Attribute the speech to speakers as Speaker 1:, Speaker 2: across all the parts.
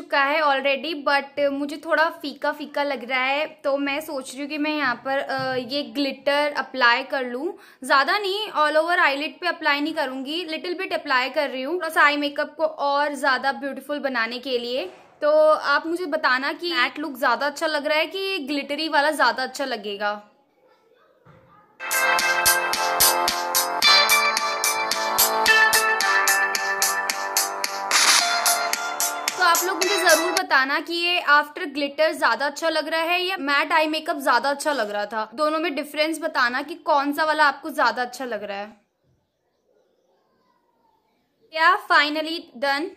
Speaker 1: चुका है already, but मुझे थोड़ा फीका फीका लग रहा है, तो मैं सोच रही हूँ कि मैं यहाँ पर ये ग्लिटर अप्लाई कर लूँ। ज़्यादा नहीं, ऑल ओवर आईलिड पे अप्लाई नहीं करूँगी, लिटिल बिट अप्लाई कर रही हूँ थोड़ा सा आई मेकअप को और ज़्यादा ब्यूटीफुल बनाने के लिए। तो आप मुझे बताना कि मैट लुक ज़्यादा अच्छा लग रहा है कि ग्लिटरी वाला ज़्यादा अच्छा लगेगा। तो आप लोग मुझे जरूर बताना कि ये आफ्टर ग्लिटर ज्यादा अच्छा लग रहा है या मैट आई मेकअप ज्यादा अच्छा लग रहा था। दोनों में डिफरेंस बताना कि कौन सा वाला आपको ज्यादा अच्छा लग रहा है। Yeah finally done.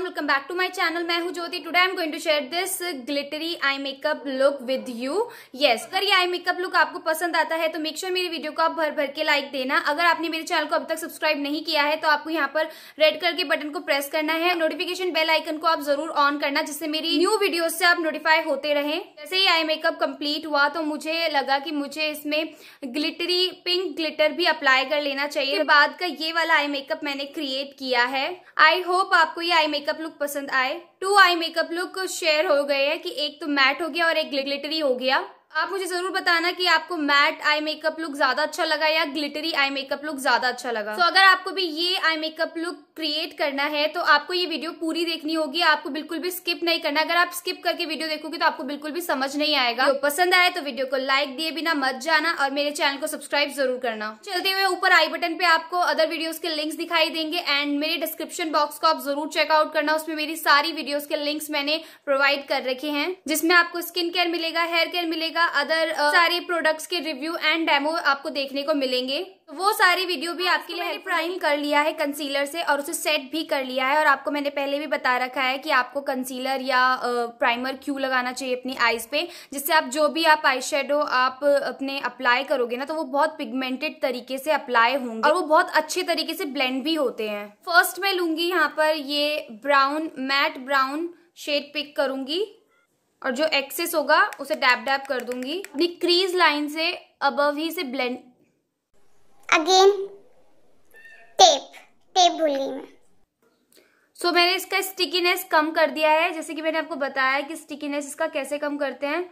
Speaker 1: Welcome back to my channel. मैं हूं Jyoti. Today I am going to share this glittery eye makeup look with you. Yes, अगर ये आई मेकअप लुक आपको पसंद आता है तो मेक श्योर मेरी वीडियो को आप भर भर के लाइक देना। अगर आपने मेरे चैनल को अभी तक सब्सक्राइब नहीं किया है तो आपको यहाँ पर रेड कलर के बटन को प्रेस करना है, नोटिफिकेशन बेल आइकन को आप जरूर ऑन करना, जिससे मेरी न्यू वीडियो से आप नोटिफाई होते रहे। जैसे ही आई मेकअप कंप्लीट हुआ तो मुझे लगा कि मुझे इसमें ग्लिटरी पिंक ग्लिटर भी अप्लाई कर लेना चाहिए। उसके बाद का ये वाला आई मेकअप मैंने क्रिएट किया है। आई होप आपको ये आई मेकअप लुक पसंद आए। 2 आई मेकअप लुक शेयर हो गए हैं कि एक तो मैट हो गया और एक ग्लिटरी हो गया। आप मुझे जरूर बताना कि आपको मैट आई मेकअप लुक ज्यादा अच्छा लगा या ग्लिटरी आई मेकअप लुक ज्यादा अच्छा लगा। तो अगर आपको भी ये आई मेकअप लुक क्रिएट करना है तो आपको ये वीडियो पूरी देखनी होगी, आपको बिल्कुल भी स्किप नहीं करना। अगर आप स्किप करके वीडियो देखोगे तो आपको बिल्कुल भी समझ नहीं आएगा। तो पसंद आए तो वीडियो को लाइक दिए बिना मत जाना और मेरे चैनल को सब्सक्राइब जरूर करना। चलते हुए ऊपर आई बटन पे आपको अदर वीडियोस के लिंक्स दिखाई देंगे एंड मेरे डिस्क्रिप्शन बॉक्स को आप जरूर चेकआउट करना। उसमें मेरी सारी वीडियोस के लिंक्स मैंने प्रोवाइड कर रखे हैं, जिसमें आपको स्किन केयर मिलेगा, हेयर केयर मिलेगा, अदर सारे प्रोडक्ट्स के रिव्यू एंड डेमो आपको देखने को मिलेंगे। तो वो सारी वीडियो भी आपके लिए प्राइम कर लिया है कंसीलर से और उसे सेट भी कर लिया है। और आपको मैंने पहले भी बता रखा है कि आपको कंसीलर या प्राइमर क्यों लगाना चाहिए अपनी आईज पे, जिससे आप जो भी आप आई शेडो आप अपने अप्लाई करोगे ना तो वो बहुत पिगमेंटेड तरीके से अप्लाई होंगे और वो बहुत अच्छे तरीके से ब्लेंड भी होते हैं। फर्स्ट मैं लूंगी यहाँ पर ये brown, matte brown shade pick करूंगी और जो एक्सेस होगा उसे डैब डैब कर दूंगी। अपनी क्रीज लाइन से अबव ही से ब्लेंड।
Speaker 2: अगेन टेप भूल गई मैं।
Speaker 1: सो मैंने इसका स्टिकीनेस कम कर दिया है, जैसे कि मैंने आपको बताया कि स्टिकीनेस इसका कैसे कम करते हैं।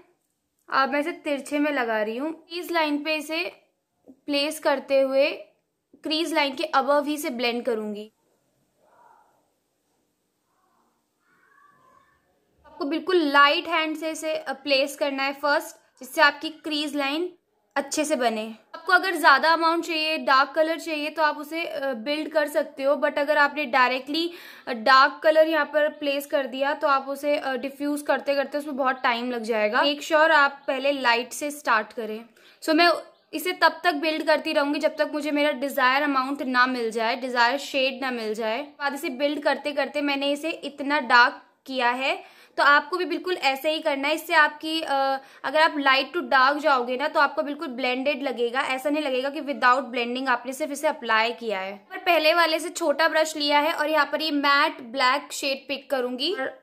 Speaker 1: अब मैं इसे तिरछे में लगा रही हूँ। क्रीज लाइन पे इसे प्लेस करते हुए क्रीज लाइन के अबव ही से ब्लेंड करूंगी। आपको बिल्कुल लाइट हैंड से इसे प्लेस करना है फर्स्ट, जिससे आपकी क्रीज लाइन अच्छे से बने। आपको अगर ज्यादा अमाउंट चाहिए, डार्क कलर चाहिए तो आप उसे बिल्ड कर सकते हो, बट अगर आपने डायरेक्टली डार्क कलर यहाँ पर प्लेस कर दिया तो आप उसे डिफ्यूज करते करते उसमें बहुत टाइम लग जाएगा। मेक श्योर आप पहले लाइट से स्टार्ट करें। सो मैं इसे तब तक बिल्ड करती रहूंगी जब तक मुझे मेरा डिजायर अमाउंट ना मिल जाए, डिजायर शेड ना मिल जाए। बाद इसे बिल्ड करते करते मैंने इसे इतना डार्क किया है, तो आपको भी बिल्कुल ऐसे ही करना है। इससे आपकी अगर आप लाइट टू डार्क जाओगे ना तो आपको बिल्कुल ब्लेंडेड लगेगा। ऐसा नहीं लगेगा कि विदाउट ब्लेंडिंग आपने सिर्फ इसे अप्लाई किया है। पर पहले वाले से छोटा ब्रश लिया है और यहाँ पर ये मैट ब्लैक शेड पिक करूंगी और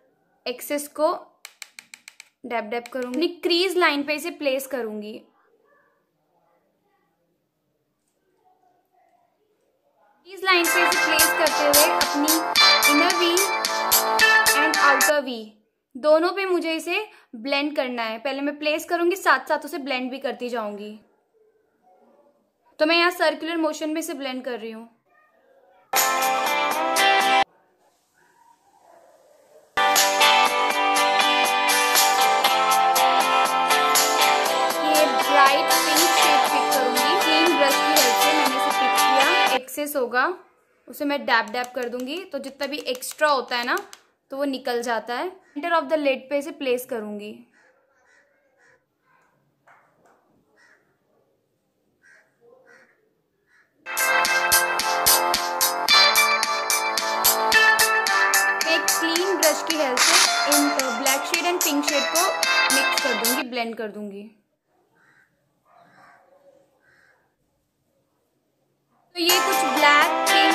Speaker 1: एक्सेस को डैब डैब करूंगी, क्रीज लाइन पे इसे प्लेस करूंगी। क्रीज लाइन पे इसे प्लेस करते हुए अपनी inner we and outer we दोनों पे मुझे इसे ब्लेंड करना है। पहले मैं प्लेस करूंगी, साथ साथ उसे ब्लेंड भी करती जाऊंगी। तो मैं यहाँ सर्कुलर मोशन में इसे ब्लेंड कर रही हूँ। ये ब्राइट पिंक शेड पिक करूंगी। क्लीन ब्रश की हेल्प से मैंने इसे पिक किया। एक्सेस होगा उसे मैं डैब डैब कर दूंगी, तो जितना भी एक्स्ट्रा होता है ना तो वो निकल जाता है। सेंटर ऑफ द लिड पे इसे प्लेस करूंगी। एक क्लीन ब्रश की हेल्प से इन black shade and pink shade को मिक्स कर दूंगी, ब्लेंड कर दूंगी। तो ये कुछ black pink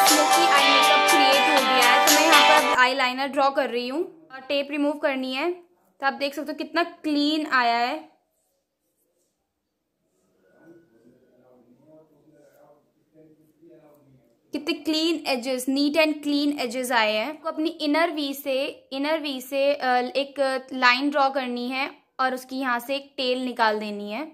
Speaker 1: smoky eye makeup create हो गया है। तो मैं यहाँ पर अब आई लाइनर ड्रॉ कर रही हूँ और टेप रिमूव करनी है। तो आप देख सकते हो कितना क्लीन आया है। कितने clean edges, neat and clean edges आए हैं। आपको अपनी इनर वी से एक लाइन ड्रॉ करनी है और उसकी यहाँ से एक टेल निकाल देनी है।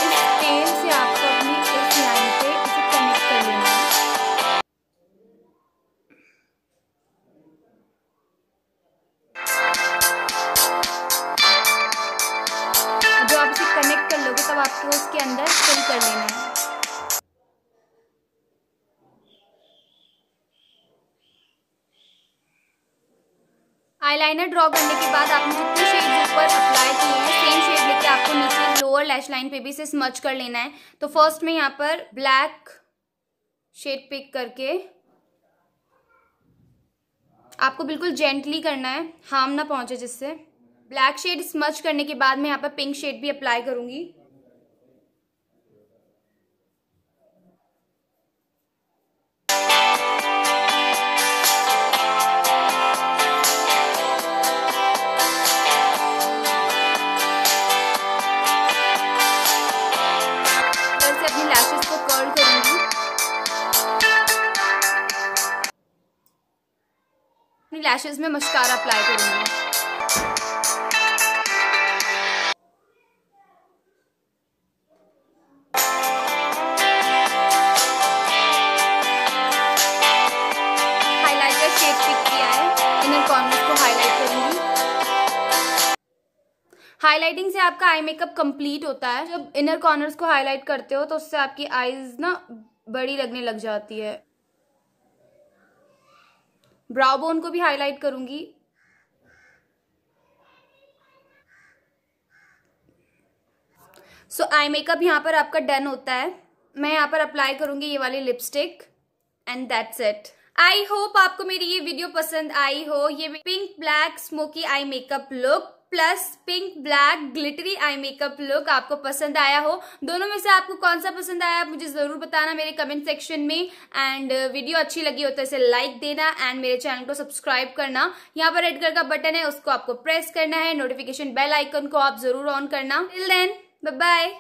Speaker 1: इस टेल से आपको अपनी इस लाइन पे इसे कनेक्ट कर लेना है। जो आप इसे कनेक्ट कर लोगे तब आपको उसके अंदर फिल कर लेना है। आईलाइनर ड्रॉ करने के बाद आपने जितने शेड्स ऊपर अप्लाई किए हैं सेम शेड लेके आपको नीचे लोअर लैश लाइन पे भी इसे स्मच कर लेना है। तो फर्स्ट में यहाँ पर ब्लैक शेड पिक करके आपको बिल्कुल जेंटली करना है, हार्म ना पहुंचे जिससे। ब्लैक शेड स्मच करने के बाद मैं यहाँ पर पिंक शेड भी अप्लाई करूंगी। अपनी लैशेस को कर्ल करूंगी। अपनी लैशेस में मस्कारा अप्लाई करूंगी। हाइलाइटर शेड पिक किया है, इनर कॉर्नर्स को हाईलाइट करूंगी। हाइलाइटिंग से आपका आई मेकअप कंप्लीट होता है। जब इनर कॉर्नर्स को हाईलाइट करते हो तो उससे आपकी आईज ना बड़ी लगने लग जाती है। ब्राउ बोन को भी हाईलाइट करूंगी। सो आई मेकअप यहाँ पर आपका डन होता है। मैं यहाँ पर अप्लाई करूंगी ये वाली lipstick and that's it. I hope आपको मेरी ये वीडियो पसंद आई हो। ये pink black smoky eye makeup look plus pink black glittery eye makeup look आपको पसंद आया हो। दोनों में से आपको कौन सा पसंद आया आप मुझे जरूर बताना मेरे कमेंट सेक्शन में। एंड वीडियो अच्छी लगी हो तो इसे लाइक देना एंड मेरे चैनल को सब्सक्राइब करना। यहाँ पर रेड कलर का बटन है उसको आपको प्रेस करना है। नोटिफिकेशन बेल आइकन को आप जरूर ऑन करना। Till then bye bye.